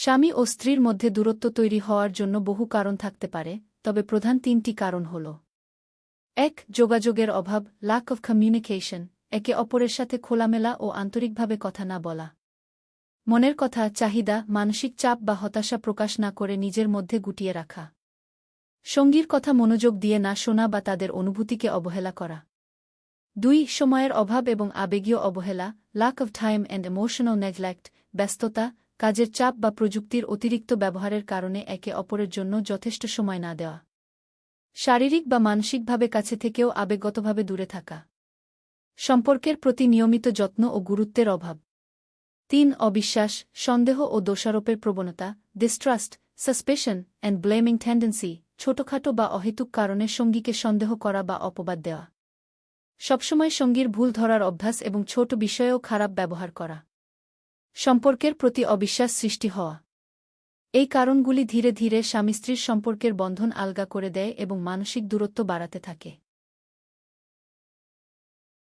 স্বামী ও স্ত্রীর মধ্যে দূরত্ব তৈরি হওয়ার জন্য বহু কারণ থাকতে পারে, তবে প্রধান তিনটি কারণ হল: ১. যোগাযোগের অভাব, ল্যাক অফ কমিউনিকেশন, একে অপরের সাথে খোলামেলা ও আন্তরিকভাবে কথা না বলা। মনের কথা, চাহিদা, মানসিক চাপ বা হতাশা প্রকাশ না করে নিজের মধ্যে গুটিয়ে রাখা। সঙ্গীর কথা মনোযোগ দিয়ে না শোনা বা তাদের অনুভূতিকে অবহেলা করা। ২. সময়ের অভাব এবং আবেগীয় অবহেলা, lack of time and emotional neglect, ব্যস্ততা, কাজের চাপ বা প্রযুক্তির অতিরিক্ত ব্যবহারের কারণে একে অপরের জন্য যথেষ্ট সময় না দেওয়া। শারীরিক বা মানসিকভাবে কাছে থেকেও আবেগগতভাবে দূরে থাকা। সম্পর্কের প্রতি নিয়মিত যত্ন ও গুরুত্বের অভাব। ৩. অবিশ্বাস, সন্দেহ ও দোষারোপের প্রবণতা, distrust, suspicion and blaming tendency, ছোটখাটো বা অহেতুক কারণে সঙ্গীকে সন্দেহ করা বা অপবাদ দেওয়া। সবসময় সঙ্গীর ভুল ধরার অভ্যাস এবং ছোট বিষয়েও খারাপ ব্যবহার করা। সম্পর্কের প্রতি অবিশ্বাস সৃষ্টি হওয়া। এই কারণগুলি ধীরে ধীরে স্বামী-স্ত্রীর সম্পর্কের বন্ধন আলগা করে দেয় এবং মানসিক দূরত্ব বাড়াতে থাকে।